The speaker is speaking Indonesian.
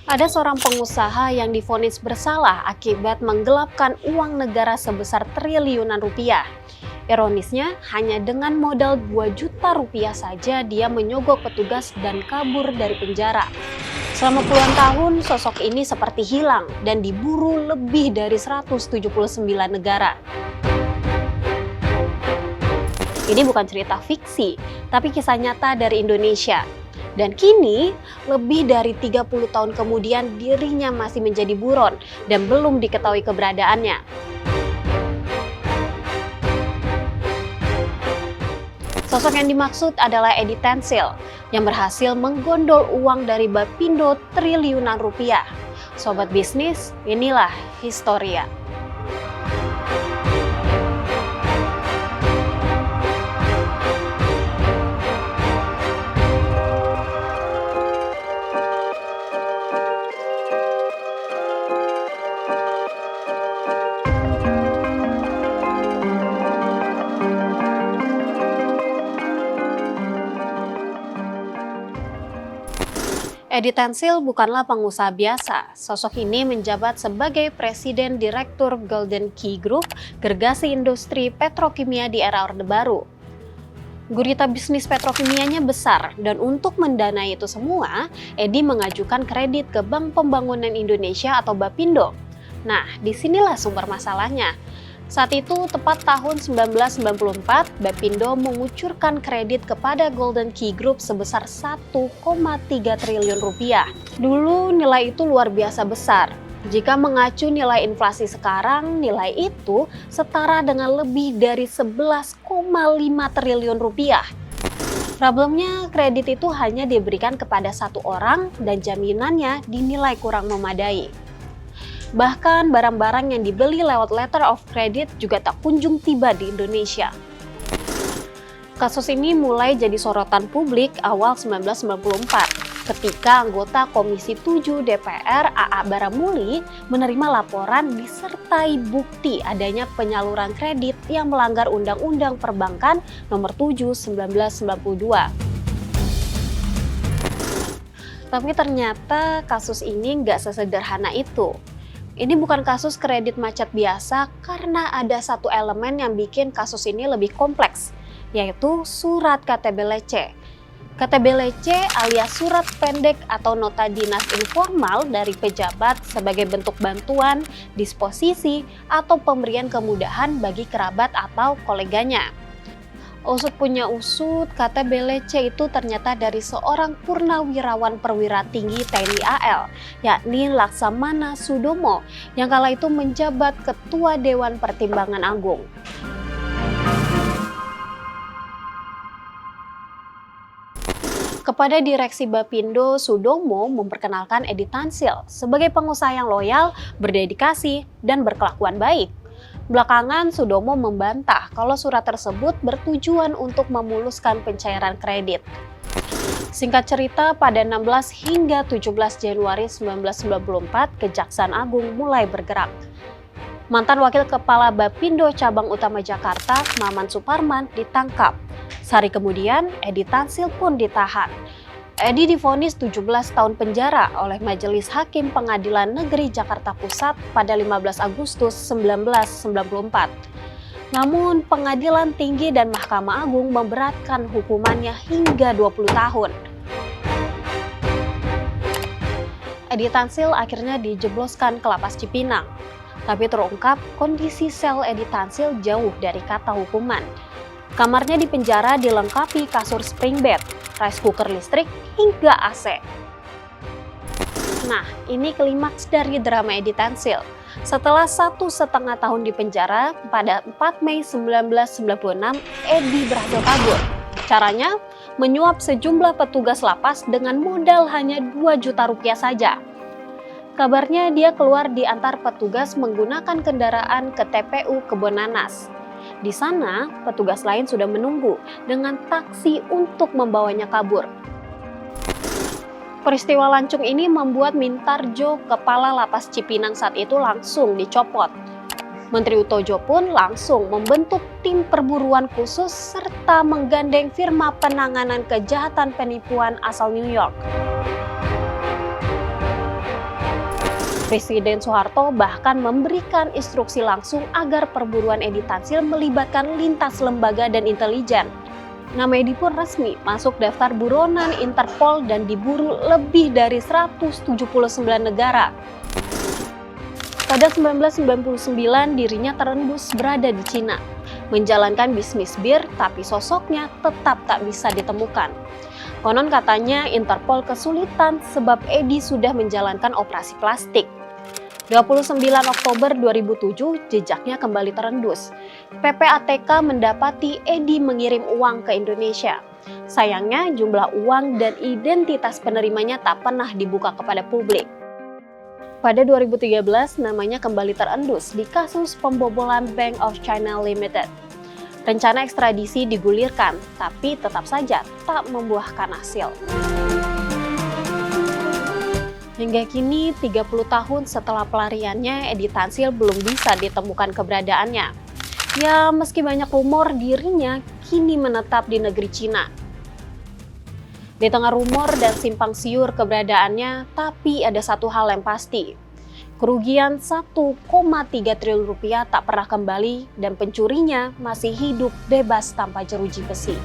Ada seorang pengusaha yang divonis bersalah akibat menggelapkan uang negara sebesar triliunan rupiah. Ironisnya, hanya dengan modal 2 juta rupiah saja dia menyogok petugas dan kabur dari penjara. Selama puluhan tahun, sosok ini seperti hilang dan diburu lebih dari 179 negara. Ini bukan cerita fiksi, tapi kisah nyata dari Indonesia. Dan kini, lebih dari 30 tahun kemudian dirinya masih menjadi buron dan belum diketahui keberadaannya. Sosok yang dimaksud adalah Edi Tansil yang berhasil menggondol uang dari Bapindho triliunan rupiah. Sobat bisnis, inilah historia. Edi Tansil bukanlah pengusaha biasa. Sosok ini menjabat sebagai Presiden Direktur Golden Key Group, gergasi industri petrokimia di era Orde Baru. Gurita bisnis petrokimianya besar, dan untuk mendanai itu semua, Edi mengajukan kredit ke Bank Pembangunan Indonesia atau Bapindho. Nah, disinilah sumber masalahnya. Saat itu, tepat tahun 1994, Bapindho mengucurkan kredit kepada Golden Key Group sebesar 1,3 triliun rupiah. Dulu nilai itu luar biasa besar. Jika mengacu nilai inflasi sekarang, nilai itu setara dengan lebih dari 11,5 triliun rupiah. Problemnya, kredit itu hanya diberikan kepada satu orang dan jaminannya dinilai kurang memadai. Bahkan barang-barang yang dibeli lewat letter of credit juga tak kunjung tiba di Indonesia. Kasus ini mulai jadi sorotan publik awal 1994 ketika anggota Komisi 7 DPR AA Baramuli menerima laporan disertai bukti adanya penyaluran kredit yang melanggar Undang-Undang Perbankan Nomor 7 1992. Tapi ternyata kasus ini nggak sesederhana itu. Ini bukan kasus kredit macet biasa karena ada satu elemen yang bikin kasus ini lebih kompleks, yaitu surat KTB leceh. KTB leceh alias surat pendek atau nota dinas informal dari pejabat sebagai bentuk bantuan, disposisi, atau pemberian kemudahan bagi kerabat atau koleganya. Usut punya usut, KTB leceh itu ternyata dari seorang purnawirawan perwira tinggi TNI AL, yakni Laksamana Sudomo, yang kala itu menjabat Ketua Dewan Pertimbangan Agung. Kepada direksi Bapindho, Sudomo memperkenalkan Edi Tansil sebagai pengusaha yang loyal, berdedikasi, dan berkelakuan baik. Belakangan, Sudomo membantah kalau surat tersebut bertujuan untuk memuluskan pencairan kredit. Singkat cerita, pada 16 hingga 17 Januari 1994, Kejaksaan Agung mulai bergerak. Mantan Wakil Kepala Bapindho Cabang Utama Jakarta, Maman Suparman, ditangkap. Sehari kemudian, Edi Tansil pun ditahan. Edi divonis 17 tahun penjara oleh Majelis Hakim Pengadilan Negeri Jakarta Pusat pada 15 Agustus 1994. Namun, Pengadilan Tinggi dan Mahkamah Agung memberatkan hukumannya hingga 20 tahun. Edi Tansil akhirnya dijebloskan ke Lapas Cipinang. Tapi terungkap kondisi sel Edi Tansil jauh dari kata hukuman. Kamarnya di penjara dilengkapi kasur spring bed, rice cooker listrik, hingga AC. Nah, ini klimaks dari drama Edi Tansil. Setelah 1,5 tahun di penjara, pada 4 Mei 1996, Edi berhasil kabur. Caranya, menyuap sejumlah petugas lapas dengan modal hanya 2 juta rupiah saja. Kabarnya dia keluar di antar petugas menggunakan kendaraan ke TPU Kebonanas. Di sana, petugas lain sudah menunggu dengan taksi untuk membawanya kabur. Peristiwa lancung ini membuat Mintarjo, kepala Lapas Cipinang saat itu, langsung dicopot. Menteri Utojo pun langsung membentuk tim perburuan khusus serta menggandeng firma penanganan kejahatan penipuan asal New York. Presiden Soeharto bahkan memberikan instruksi langsung agar perburuan Edi Tansil melibatkan lintas lembaga dan intelijen. Nama Edi pun resmi masuk daftar buronan Interpol dan diburu lebih dari 179 negara. Pada 1999 dirinya terendus berada di Cina, menjalankan bisnis bir, tapi sosoknya tetap tak bisa ditemukan. Konon katanya Interpol kesulitan sebab Edi sudah menjalankan operasi plastik. 29 Oktober 2007 jejaknya kembali terendus. PPATK mendapati Edi mengirim uang ke Indonesia. Sayangnya jumlah uang dan identitas penerimanya tak pernah dibuka kepada publik. Pada 2013 namanya kembali terendus di kasus pembobolan Bank of China Limited. Rencana ekstradisi digulirkan, tapi tetap saja tak membuahkan hasil. Hingga kini 30 tahun setelah pelariannya, Edi Tansil belum bisa ditemukan keberadaannya. Ya, meski banyak rumor dirinya kini menetap di negeri Cina. Di tengah rumor dan simpang siur keberadaannya, tapi ada satu hal yang pasti. Kerugian 1,3 triliun rupiah tak pernah kembali dan pencurinya masih hidup bebas tanpa jeruji besi.